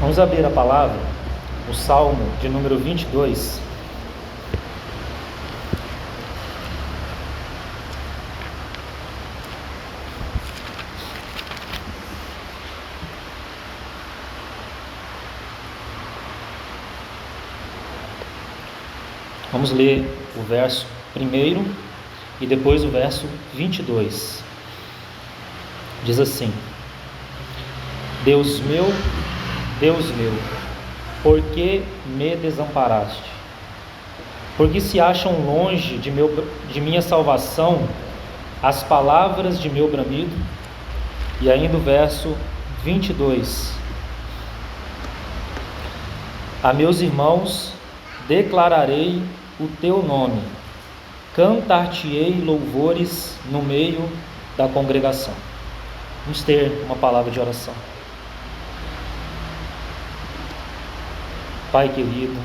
Vamos abrir a palavra, o Salmo de número 22. Vamos ler o verso 1 e depois o verso 22. Diz assim: Deus meu, por que me desamparaste? Porque se acham longe de minha salvação as palavras de meu bramido? E ainda o verso 22. A meus irmãos declararei o teu nome, cantar-te-ei louvores no meio da congregação. Vamos ter uma palavra de oração. Pai querido,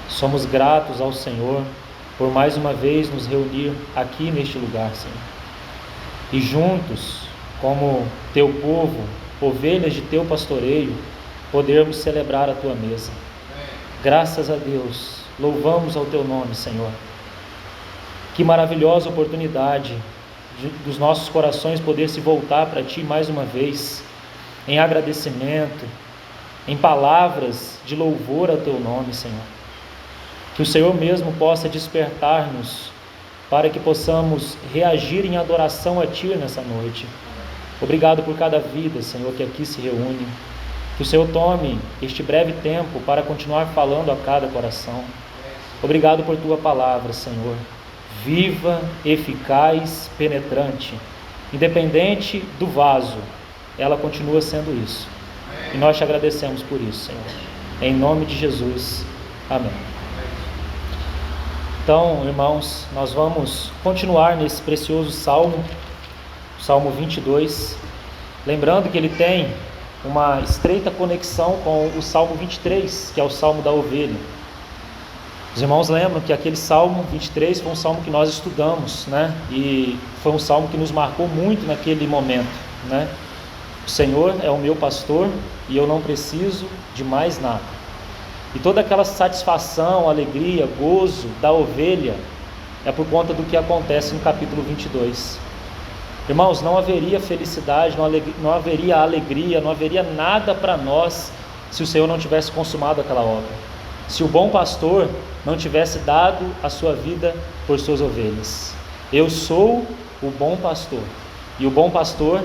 somos gratos ao Senhor por mais uma vez nos reunir aqui neste lugar, Senhor. E juntos, como teu povo, ovelhas de teu pastoreio, podermos celebrar a tua mesa. Graças a Deus, louvamos ao teu nome, Senhor. Que maravilhosa oportunidade dos nossos corações poder se voltar para ti mais uma vez, em agradecimento, em palavras de louvor ao teu nome, Senhor. Que o Senhor mesmo possa despertar-nos para que possamos reagir em adoração a ti nessa noite. Obrigado por cada vida, Senhor, que aqui se reúne. Que o Senhor tome este breve tempo para continuar falando a cada coração. Obrigado por tua palavra, Senhor, viva, eficaz, penetrante. Independente do vaso, ela continua sendo isso. E nós te agradecemos por isso, Senhor. Em nome de Jesus. Amém. Então, irmãos, nós vamos continuar nesse precioso salmo, Salmo 22. Lembrando que ele tem uma estreita conexão com o Salmo 23, que é o Salmo da Ovelha. Os irmãos lembram que aquele Salmo 23 foi um salmo que nós estudamos, né? E foi um salmo que nos marcou muito naquele momento, né? O Senhor é o meu pastor e eu não preciso de mais nada. E toda aquela satisfação, alegria, gozo da ovelha é por conta do que acontece no capítulo 22. Irmãos, não haveria felicidade, não haveria alegria, não haveria nada para nós se o Senhor não tivesse consumado aquela obra. Se o bom pastor não tivesse dado a sua vida por suas ovelhas. Eu sou o bom pastor e o bom pastor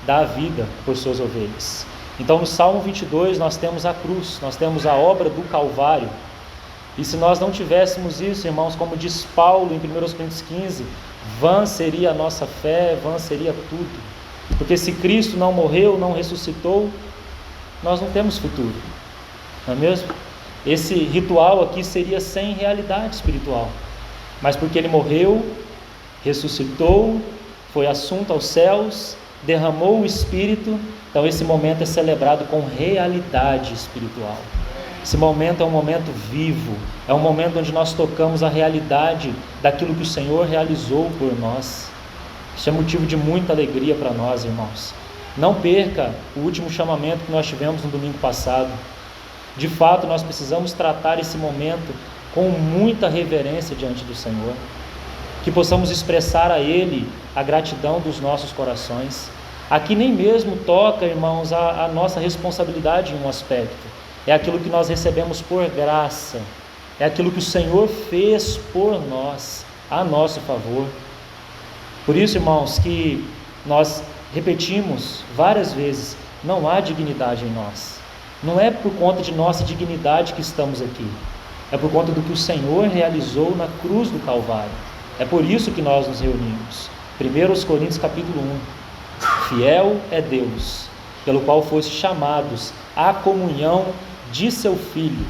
dá a vida por suas ovelhas. Então no Salmo 22 nós temos a cruz, nós temos a obra do Calvário. E se nós não tivéssemos isso, irmãos, como diz Paulo em 1 Coríntios 15, vã seria a nossa fé, vã seria tudo. Porque se Cristo não morreu, não ressuscitou, nós não temos futuro, não é mesmo? Esse ritual aqui seria sem realidade espiritual. Mas porque ele morreu, ressuscitou, foi assunto aos céus, derramou o Espírito, então esse momento é celebrado com realidade espiritual. Esse momento é um momento vivo, é um momento onde nós tocamos a realidade daquilo que o Senhor realizou por nós. Isso é motivo de muita alegria para nós, irmãos. Não perca o último chamamento que nós tivemos no domingo passado. De fato, nós precisamos tratar esse momento com muita reverência diante do Senhor. Que possamos expressar a Ele a gratidão dos nossos corações. Aqui nem mesmo toca, irmãos, a nossa responsabilidade em um aspecto. É aquilo que nós recebemos por graça. É aquilo que o Senhor fez por nós, a nosso favor. Por isso, irmãos, que nós repetimos várias vezes, não há dignidade em nós. Não é por conta de nossa dignidade que estamos aqui. É por conta do que o Senhor realizou na cruz do Calvário. É por isso que nós nos reunimos. 1 Coríntios capítulo 1. Fiel é Deus, pelo qual foste chamados à comunhão de seu Filho.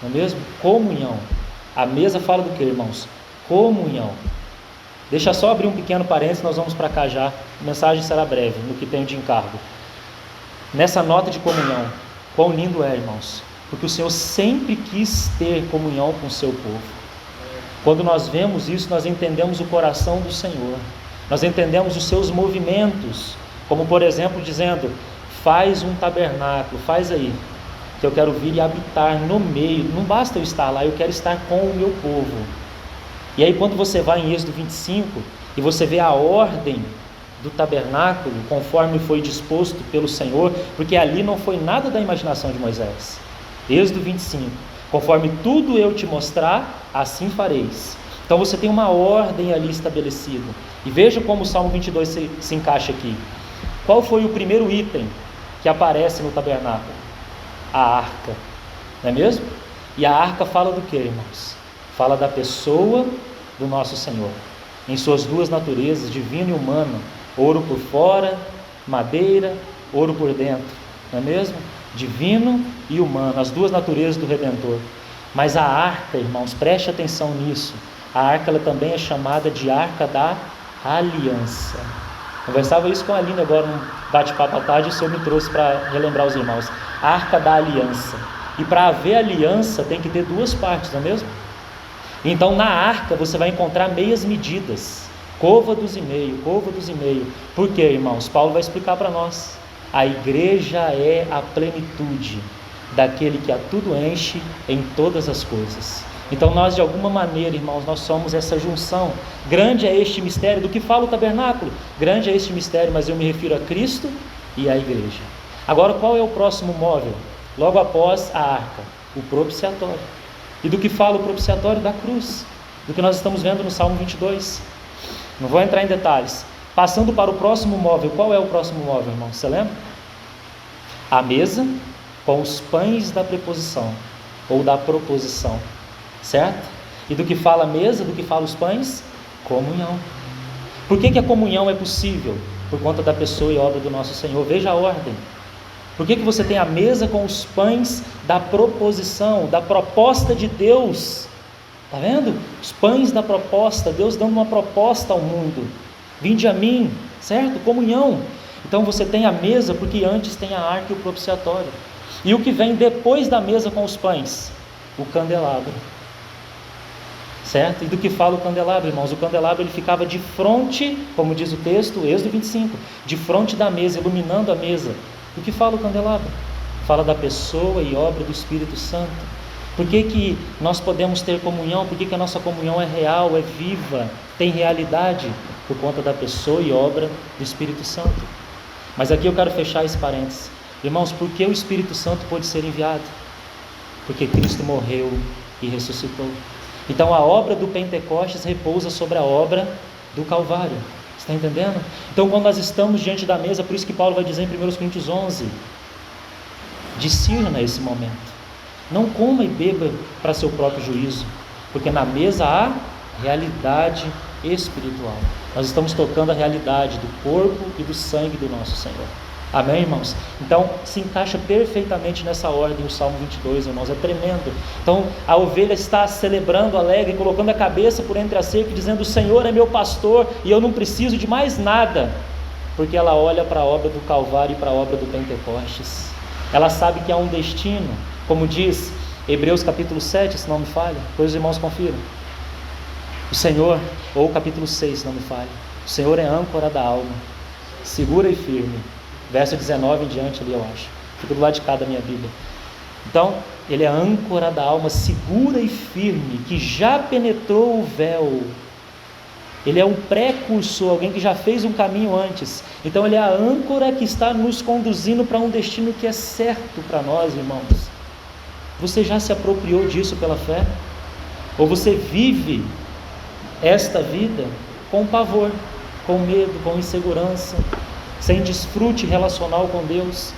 Não é mesmo? Comunhão. A mesa fala do que, irmãos? Comunhão. Deixa só abrir um pequeno parênteses, nós vamos para cá já. A mensagem será breve, no que tenho de encargo. Nessa nota de comunhão, quão lindo é, irmãos, porque o Senhor sempre quis ter comunhão com o seu povo. Quando nós vemos isso, nós entendemos o coração do Senhor, nós entendemos os seus movimentos, como por exemplo dizendo, faz um tabernáculo, faz aí, que eu quero vir e habitar no meio. Não basta eu estar lá, eu quero estar com o meu povo. E aí quando você vai em Êxodo 25 e você vê a ordem do tabernáculo, conforme foi disposto pelo Senhor, porque ali não foi nada da imaginação de Moisés. Êxodo 25, conforme tudo eu te mostrar, assim fareis. Então você tem uma ordem ali estabelecida. E veja como o Salmo 22 se encaixa aqui. Qual foi o primeiro item que aparece no tabernáculo? A arca, não é mesmo? E a arca fala do que, irmãos? Fala da pessoa do nosso Senhor, em suas duas naturezas, divino e humano, ouro por fora, madeira, ouro por dentro, não é mesmo? Divino e humano, as duas naturezas do Redentor. Mas a arca, irmãos, preste atenção nisso, a arca ela também é chamada de arca da aliança. Conversava isso com a Aline agora num bate-papo à tarde, o Senhor me trouxe para relembrar os irmãos. A arca da aliança. E para haver aliança tem que ter duas partes, não é mesmo? Então na arca você vai encontrar meias medidas, côvados e meio. Por quê, irmãos? Paulo vai explicar para nós. A igreja é a plenitude daquele que a tudo enche em todas as coisas. Então nós de alguma maneira, irmãos, nós somos essa junção. Grande é este mistério, do que fala o tabernáculo? Grande é este mistério, mas eu me refiro a Cristo e à igreja. Agora qual é o próximo móvel? Logo após a arca, o propiciatório. E do que fala o propiciatório? Da cruz, do que nós estamos vendo no Salmo 22. Não vou entrar em detalhes. Passando para o próximo móvel, qual é o próximo móvel, irmão? Você lembra? A mesa com os pães da preposição, ou da proposição, certo? E do que fala a mesa, do que fala os pães? Comunhão. Por que a comunhão é possível? Por conta da pessoa e obra do nosso Senhor. Veja a ordem. Por que você tem a mesa com os pães da proposição, da proposta de Deus? Está vendo? Os pães da proposta, Deus dando uma proposta ao mundo. Vinde a mim, certo? Comunhão. Então você tem a mesa, porque antes tem a arca e o propiciatório. E o que vem depois da mesa com os pães? O candelabro. Certo? E do que fala o candelabro, irmãos? O candelabro ele ficava de frente, como diz o texto, Êxodo 25, de frente da mesa, iluminando a mesa. Do que fala o candelabro? Fala da pessoa e obra do Espírito Santo. Por que nós podemos ter comunhão? Por que a nossa comunhão é real, é viva, tem realidade? Por conta da pessoa e obra do Espírito Santo. Mas aqui eu quero fechar esse parênteses. Irmãos, por que o Espírito Santo pôde ser enviado? Porque Cristo morreu e ressuscitou. Então a obra do Pentecostes repousa sobre a obra do Calvário. Está entendendo? Então quando nós estamos diante da mesa, por isso que Paulo vai dizer em 1 Coríntios 11, discirna esse momento. Não coma e beba para seu próprio juízo, porque na mesa há realidade espiritual. Nós estamos tocando a realidade do corpo e do sangue do nosso Senhor. Amém, irmãos? Então se encaixa perfeitamente nessa ordem o Salmo 22, irmãos, é tremendo. Então a ovelha está celebrando, alegre, colocando a cabeça por entre a cerca, dizendo: o Senhor é meu pastor e eu não preciso de mais nada, porque ela olha para a obra do Calvário e para a obra do Pentecostes. Ela sabe que há um destino, como diz Hebreus capítulo 7, se não me falha, depois os irmãos confiram. O Senhor, ou capítulo 6, se não me falha, o Senhor é âncora da alma, segura e firme. Verso 19 em diante ali, eu acho. Fica do lado de cá da minha Bíblia. Então, ele é âncora da alma, segura e firme, que já penetrou o véu. Ele é um precursor, alguém que já fez um caminho antes. Então ele é a âncora que está nos conduzindo para um destino que é certo para nós, irmãos. Você já se apropriou disso pela fé? Ou você vive esta vida com pavor, com medo, com insegurança, sem desfrute relacional com Deus?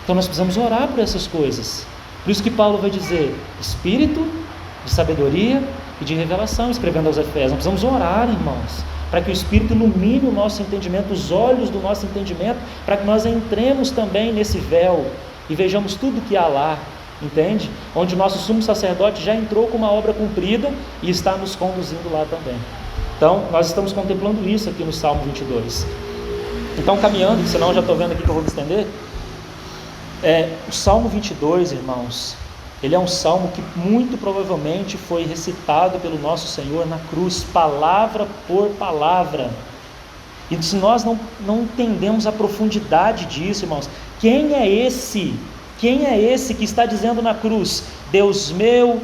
Então nós precisamos orar por essas coisas. Por isso que Paulo vai dizer: espírito de sabedoria e de revelação, escrevendo aos Efésios. Nós precisamos orar, irmãos, para que o Espírito ilumine o nosso entendimento, os olhos do nosso entendimento, para que nós entremos também nesse véu e vejamos tudo que há lá, entende? Onde o nosso sumo sacerdote já entrou com uma obra cumprida e está nos conduzindo lá também. Então nós estamos contemplando isso aqui no Salmo 22. Então, caminhando, senão eu já estou vendo aqui que eu vou me estender, o Salmo 22, irmãos, ele é um salmo que muito provavelmente foi recitado pelo nosso Senhor na cruz, palavra por palavra. E se nós não entendemos a profundidade disso, irmãos, quem é esse Quem é esse que está dizendo na cruz: Deus meu,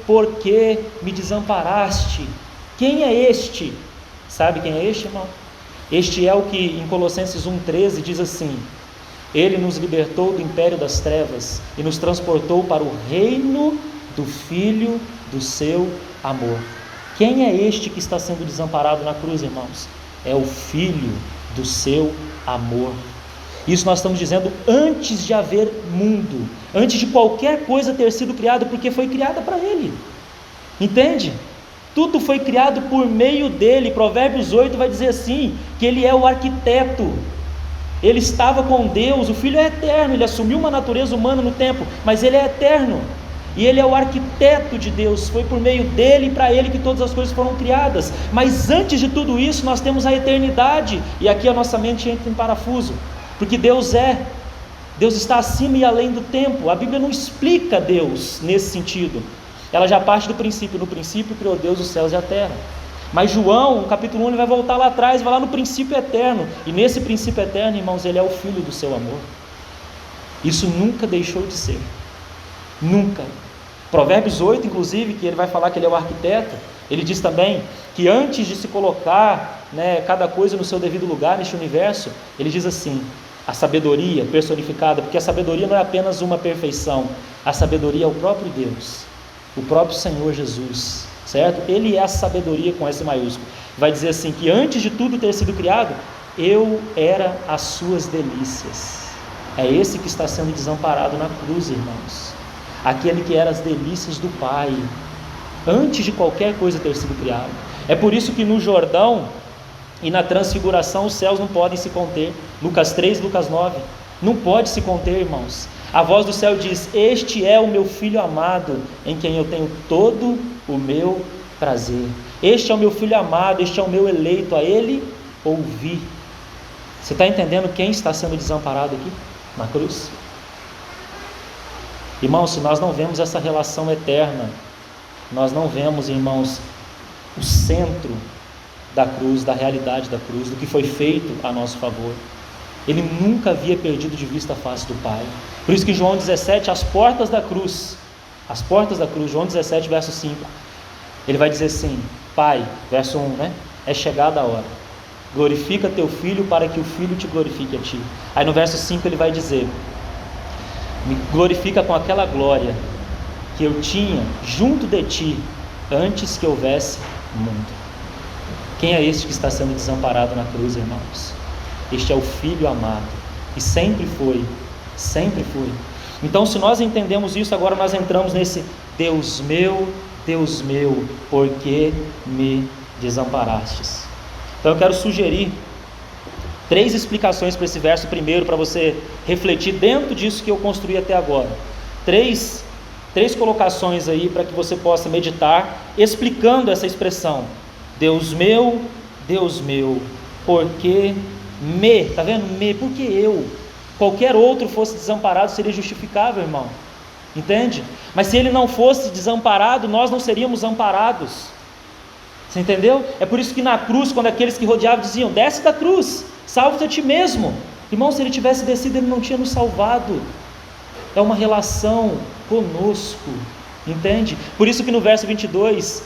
por que me desamparaste? Quem é este? Sabe quem é este, irmão? Este é o que em Colossenses 1,13 diz assim: Ele nos libertou do império das trevas e nos transportou para o reino do Filho do seu amor. Quem é este que está sendo desamparado na cruz, irmãos? É o Filho do seu amor. Isso nós estamos dizendo antes de haver mundo, antes de qualquer coisa ter sido criada, porque foi criada para Ele. Entende? Tudo foi criado por meio dele. Provérbios 8 vai dizer assim, que Ele é o arquiteto. Ele estava com Deus, o Filho é eterno, Ele assumiu uma natureza humana no tempo, mas Ele é eterno. E Ele é o arquiteto de Deus, foi por meio dele e para Ele que todas as coisas foram criadas. Mas antes de tudo isso, nós temos a eternidade, e aqui a nossa mente entra em parafuso, porque Deus está acima e além do tempo. A Bíblia não explica Deus nesse sentido, ela já parte do princípio. No princípio criou Deus os céus e a terra. Mas João, no capítulo 1, ele vai voltar lá atrás, vai lá no princípio eterno, e nesse princípio eterno, irmãos, Ele é o Filho do seu amor. Isso nunca deixou de ser, nunca. Provérbios 8, inclusive, que ele vai falar que Ele é o arquiteto, ele diz também que antes de se colocar, cada coisa no seu devido lugar neste universo, ele diz assim: a sabedoria personificada, porque a sabedoria não é apenas uma perfeição, a sabedoria é o próprio Deus, o próprio Senhor Jesus, certo? Ele é a sabedoria com S maiúsculo. Vai dizer assim, que antes de tudo ter sido criado, eu era as suas delícias. É esse que está sendo desamparado na cruz, irmãos, aquele que era as delícias do Pai, antes de qualquer coisa ter sido criada. É por isso que no Jordão e na transfiguração os céus não podem se conter. Lucas 3, Lucas 9, não pode se conter, irmãos. A voz do céu diz: este é o meu Filho amado, em quem eu tenho todo o meu prazer. Este é o meu Filho amado, este é o meu eleito, a Ele ouvi. Você está entendendo quem está sendo desamparado aqui na cruz? Irmãos, se nós não vemos essa relação eterna, nós não vemos, irmãos, o centro da cruz, da realidade da cruz, do que foi feito a nosso favor. Ele nunca havia perdido de vista a face do Pai. Por isso que em João 17, as portas da cruz, João 17, verso 5, ele vai dizer assim: Pai, verso 1, é chegada a hora, glorifica teu Filho para que o Filho te glorifique a ti. Aí no verso 5 ele vai dizer: me glorifica com aquela glória que eu tinha junto de ti antes que houvesse mundo. Quem é este que está sendo desamparado na cruz, irmãos? Este é o Filho amado, e sempre foi. Então, se nós entendemos isso, agora nós entramos nesse Deus meu, por que me desamparastes? Então eu quero sugerir 3 explicações para esse verso. Primeiro, para você refletir dentro disso que eu construí até agora. Três colocações aí para que você possa meditar, explicando essa expressão: Deus meu, por que me? Está vendo? Me, porque eu. Qualquer outro fosse desamparado seria justificável, irmão. Entende? Mas se ele não fosse desamparado, nós não seríamos amparados. Você entendeu? É por isso que na cruz, quando aqueles que rodeavam diziam: desce da cruz, salva-te a ti mesmo. Irmão, se ele tivesse descido, ele não tinha nos salvado. É uma relação conosco, entende? Por isso que no verso 22,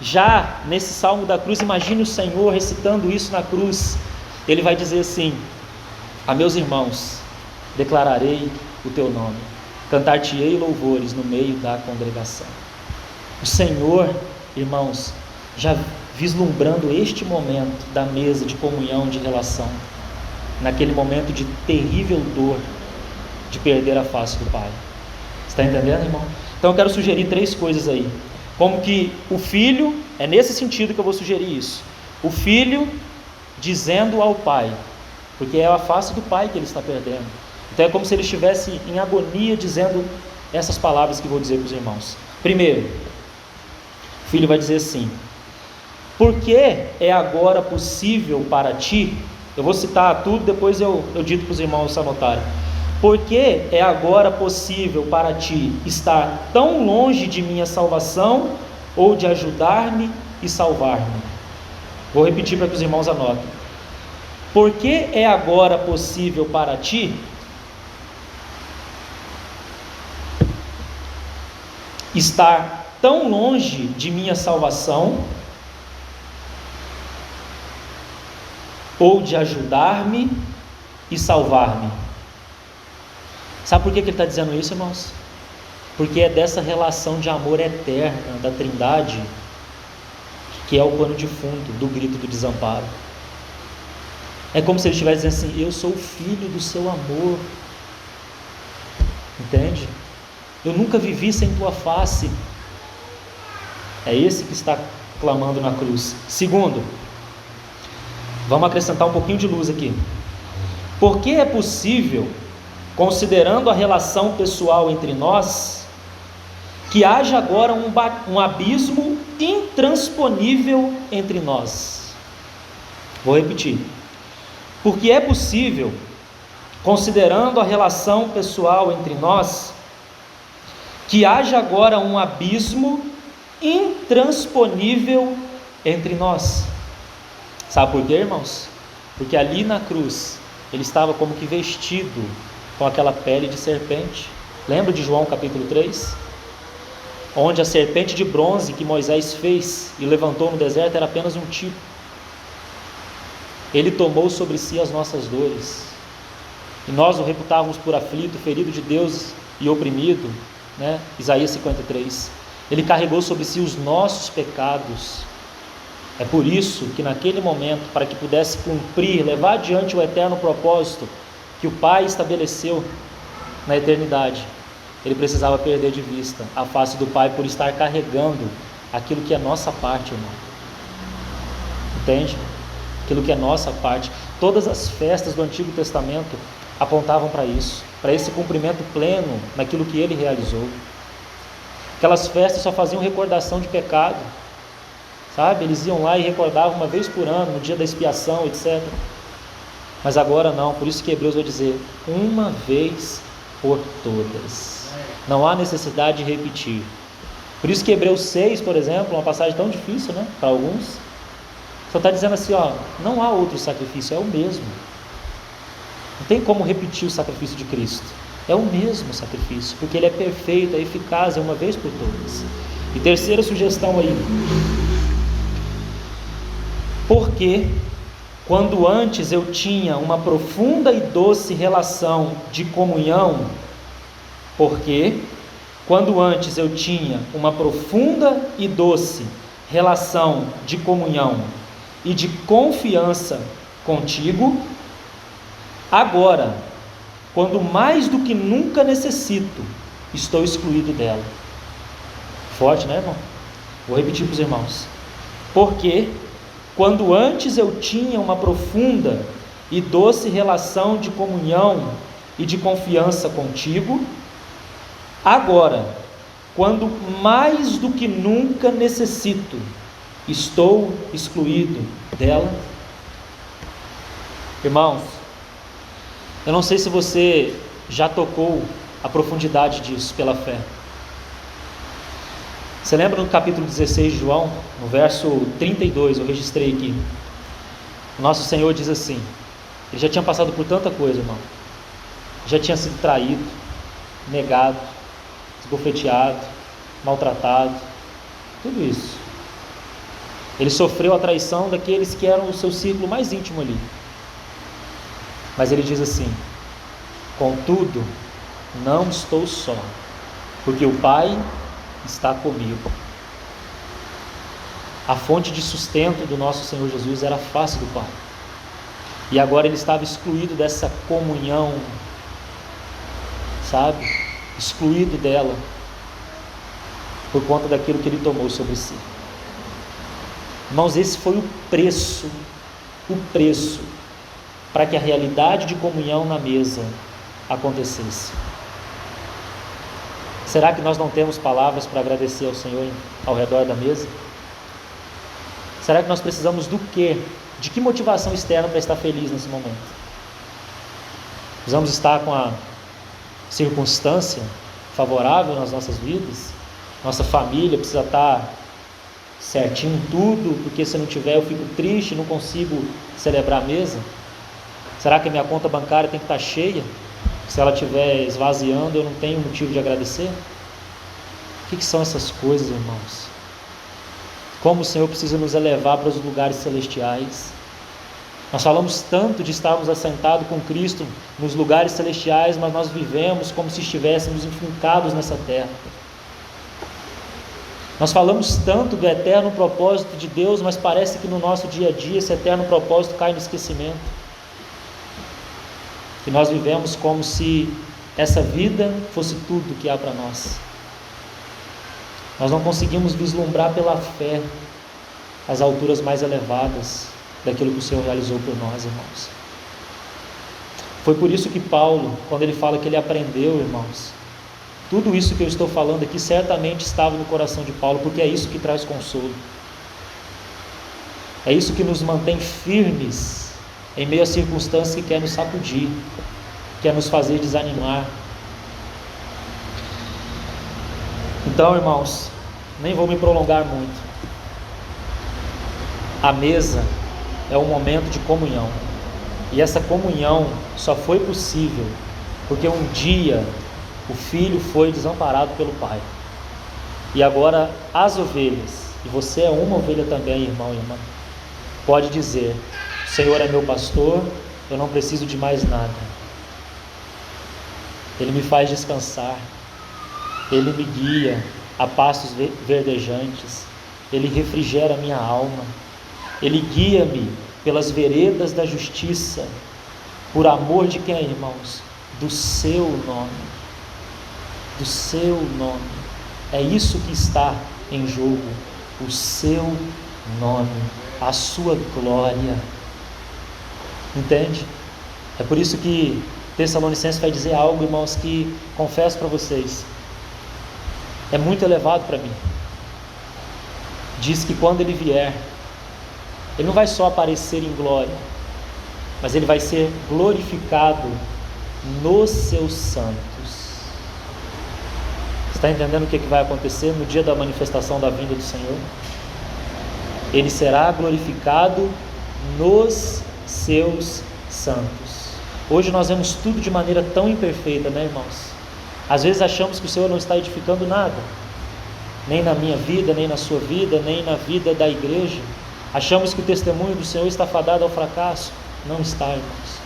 já nesse salmo da cruz, imagine o Senhor recitando isso na cruz. Ele vai dizer assim: a meus irmãos declararei o teu nome, cantar-te-ei louvores no meio da congregação. O Senhor, irmãos, já vislumbrando este momento da mesa de comunhão, de relação, naquele momento de terrível dor de perder a face do Pai. Está entendendo, irmão? Então eu quero sugerir 3 coisas aí. Como que o Filho, é nesse sentido que eu vou sugerir isso, o Filho dizendo ao Pai, porque é a face do Pai que ele está perdendo. Então é como se ele estivesse em agonia dizendo essas palavras que vou dizer para os irmãos. Primeiro, o Filho vai dizer assim: porque é agora possível para ti, eu vou citar tudo, depois eu dito para os irmãos anotarem. Porque é agora possível para ti estar tão longe de minha salvação, ou de ajudar-me e salvar-me? Vou repetir para que os irmãos anotem. Porque é agora possível para ti estar tão longe de minha salvação, ou de ajudar-me e salvar-me? Sabe por que ele está dizendo isso, irmãos? Porque é dessa relação de amor eterna da Trindade que é o pano de fundo do grito do desamparo. É como se ele estivesse dizendo assim: eu sou o filho do seu amor, entende? Eu nunca vivi sem tua face. É esse que está clamando na cruz. Segundo, vamos acrescentar um pouquinho de luz aqui. Porque é possível, considerando a relação pessoal entre nós, que haja agora um abismo intransponível entre nós. Vou repetir. Porque é possível, considerando a relação pessoal entre nós, que haja agora um abismo intransponível entre nós. Sabe por quê, irmãos? Porque ali na cruz ele estava como que vestido com aquela pele de serpente. Lembra de João capítulo 3? Onde a serpente de bronze que Moisés fez e levantou no deserto era apenas um tipo. Ele tomou sobre si as nossas dores, e nós o reputávamos por aflito, ferido de Deus e oprimido, né? Isaías 53. Ele carregou sobre si os nossos pecados. É por isso que naquele momento, para que pudesse cumprir, levar adiante o eterno propósito que o Pai estabeleceu na eternidade, ele precisava perder de vista a face do Pai por estar carregando aquilo que é nossa parte, irmão. Entende? Aquilo que é nossa parte. Todas as festas do Antigo Testamento apontavam para isso, para esse cumprimento pleno naquilo que ele realizou. Aquelas festas só faziam recordação de pecado, sabe? Eles iam lá e recordavam uma vez por ano, no dia da expiação, etc. Mas agora não, por isso que Hebreus vai dizer: uma vez por todas. Não há necessidade de repetir. Por isso que Hebreus 6, por exemplo, uma passagem tão difícil, né, para alguns, só está dizendo assim, ó, não há outro sacrifício, é o mesmo. Não tem como repetir o sacrifício de Cristo. É o mesmo sacrifício, porque ele é perfeito, é eficaz, é uma vez por todas. E terceira sugestão aí. Porque quando antes eu tinha uma profunda e doce relação de comunhão, e de confiança contigo, agora, quando mais do que nunca necessito, estou excluído dela. Forte, né, irmão? Vou repetir para os irmãos. Porque quando antes eu tinha uma profunda e doce relação de comunhão e de confiança contigo, agora, quando mais do que nunca necessito, estou excluído dela. Irmãos, eu não sei se você já tocou a profundidade disso pela fé. Você lembra no capítulo 16 de João, no verso 32, eu registrei aqui. O nosso Senhor diz assim: ele já tinha passado por tanta coisa, irmão. Já tinha sido traído, negado, esbofeteado, maltratado, tudo isso. Ele sofreu a traição daqueles que eram o seu círculo mais íntimo ali. Mas ele diz assim: contudo, não estou só, porque o Pai está comigo. A fonte de sustento do nosso Senhor Jesus era a face do Pai. E agora ele estava excluído dessa comunhão, sabe? Excluído dela, por conta daquilo que ele tomou sobre si. Irmãos, esse foi o preço para que a realidade de comunhão na mesa acontecesse. Será que nós não temos palavras para agradecer ao Senhor ao redor da mesa? Será que nós precisamos do quê? De que motivação externa para estar feliz nesse momento? Precisamos estar com a circunstância favorável nas nossas vidas? Nossa família precisa estar certinho em tudo, porque se não tiver eu fico triste, não consigo celebrar a mesa? Será que a minha conta bancária tem que estar cheia? Se ela estiver esvaziando, eu não tenho motivo de agradecer? O que são essas coisas, irmãos? Como o Senhor precisa nos elevar para os lugares celestiais. Nós falamos tanto de estarmos assentados com Cristo nos lugares celestiais, mas nós vivemos como se estivéssemos enfincados nessa terra. Nós falamos tanto do eterno propósito de Deus, mas parece que no nosso dia a dia esse eterno propósito cai no esquecimento. E nós vivemos como se essa vida fosse tudo que há para nós. Nós não conseguimos vislumbrar pela fé as alturas mais elevadas daquilo que o Senhor realizou por nós, irmãos. Foi por isso que Paulo, quando ele fala que ele aprendeu, irmãos, tudo isso que eu estou falando aqui certamente estava no coração de Paulo, porque é isso que traz consolo. É isso que nos mantém firmes em meio a circunstâncias que quer nos sacudir, quer nos fazer desanimar. Então, irmãos, nem vou me prolongar muito. A mesa é um momento de comunhão. E essa comunhão só foi possível porque um dia o filho foi desamparado pelo pai. E agora as ovelhas, e você é uma ovelha também, irmão e irmã, pode dizer: o Senhor é meu pastor, eu não preciso de mais nada. Ele me faz descansar, Ele me guia a pastos verdejantes, Ele refrigera a minha alma, Ele guia-me pelas veredas da justiça, por amor de quem, irmãos? Do seu nome. Do seu nome. É isso que está em jogo, o seu nome, a sua glória. Entende? É por isso que Tessalonicenses vai dizer algo, irmãos, que confesso para vocês, é muito elevado para mim. Diz que quando Ele vier, Ele não vai só aparecer em glória, mas Ele vai ser glorificado nos seus santos. Está entendendo o que vai acontecer no dia da manifestação da vinda do Senhor? Ele será glorificado nos seus santos. Hoje nós vemos tudo de maneira tão imperfeita, né, irmãos? Às vezes achamos que o Senhor não está edificando nada, nem na minha vida, nem na sua vida, nem na vida da igreja. Achamos que o testemunho do Senhor está fadado ao fracasso. Não está, irmãos.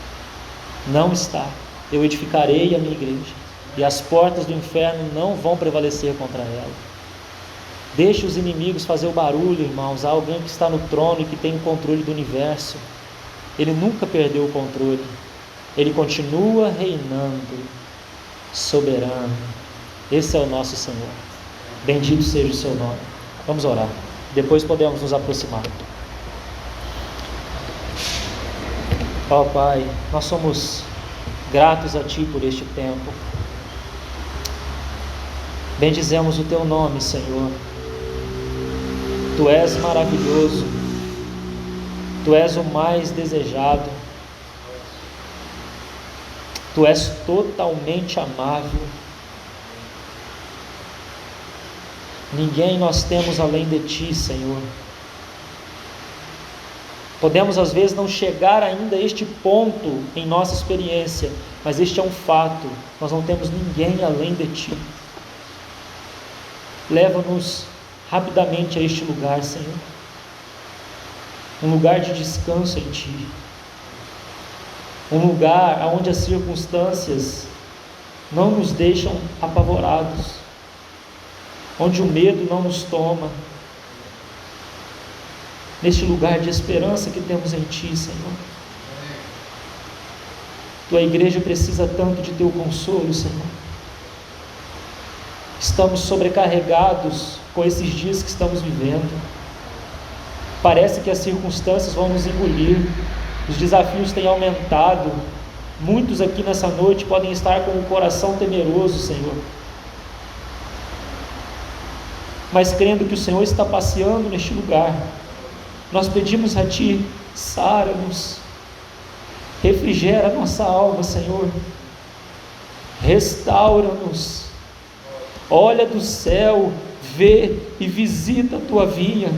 Não está. Eu edificarei a minha igreja, e as portas do inferno não vão prevalecer contra ela. Deixe os inimigos fazer o barulho, irmãos. Há alguém que está no trono e que tem o controle do universo. Ele nunca perdeu o controle. Ele continua reinando, soberano. Esse é o nosso Senhor. Bendito seja o seu nome. Vamos orar. Depois podemos nos aproximar. Ó Pai, nós somos gratos a Ti por este tempo. Bendizemos o Teu nome, Senhor. Tu és maravilhoso. Tu és o mais desejado. Tu és totalmente amável. Ninguém nós temos além de Ti, Senhor. Podemos às vezes não chegar ainda a este ponto em nossa experiência, mas este é um fato: nós não temos ninguém além de Ti. Leva-nos rapidamente a este lugar, Senhor, um lugar de descanso em Ti, um lugar onde as circunstâncias não nos deixam apavorados, onde o medo não nos toma, neste lugar de esperança que temos em Ti, Senhor. Tua igreja precisa tanto de Teu consolo, Senhor. Estamos sobrecarregados com esses dias que estamos vivendo. Parece que as circunstâncias vão nos engolir, os desafios têm aumentado. Muitos aqui nessa noite podem estar com o coração temeroso, Senhor, mas crendo que o Senhor está passeando neste lugar. Nós pedimos a Ti: sara-nos, refrigera a nossa alma, Senhor, restaura-nos. Olha do céu, vê e visita a Tua vinha,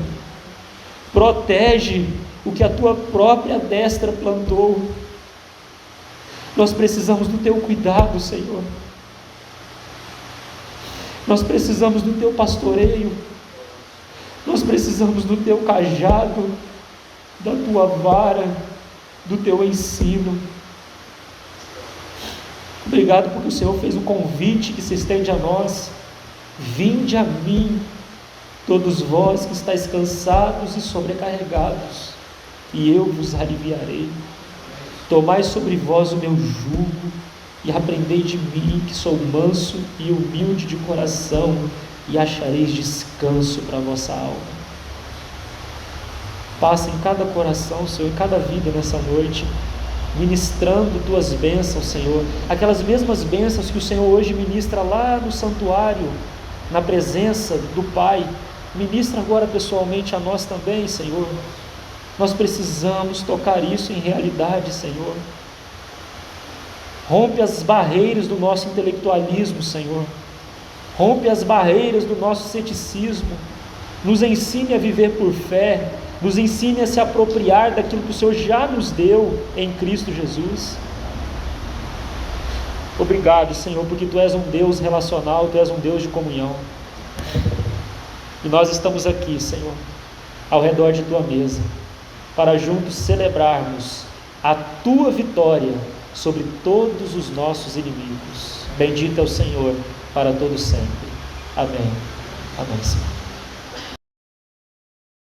protege o que a Tua própria destra plantou. Nós precisamos do Teu cuidado, Senhor. Nós precisamos do teu pastoreio, nós precisamos do teu cajado, da tua vara, do teu ensino. Obrigado porque o Senhor fez um convite que se estende a nós: vinde a mim, todos vós que estáis cansados e sobrecarregados, e eu vos aliviarei. Tomai sobre vós o meu jugo e aprendei de mim, que sou manso e humilde de coração, e achareis descanso para a vossa alma. Passa em cada coração, Senhor, em cada vida nessa noite, ministrando tuas bênçãos, Senhor, aquelas mesmas bênçãos que o Senhor hoje ministra lá no santuário, na presença do Pai. Ministra agora pessoalmente a nós também, Senhor. Nós precisamos tocar isso em realidade, Senhor. Rompe as barreiras do nosso intelectualismo, Senhor. Rompe as barreiras do nosso ceticismo. Nos ensine a viver por fé. Nos ensine a se apropriar daquilo que o Senhor já nos deu em Cristo Jesus. Obrigado, Senhor, porque Tu és um Deus relacional, Tu és um Deus de comunhão. E nós estamos aqui, Senhor, ao redor de Tua mesa, para juntos celebrarmos a Tua vitória sobre todos os nossos inimigos. Bendito é o Senhor para todo sempre. Amém. Amém, Senhor.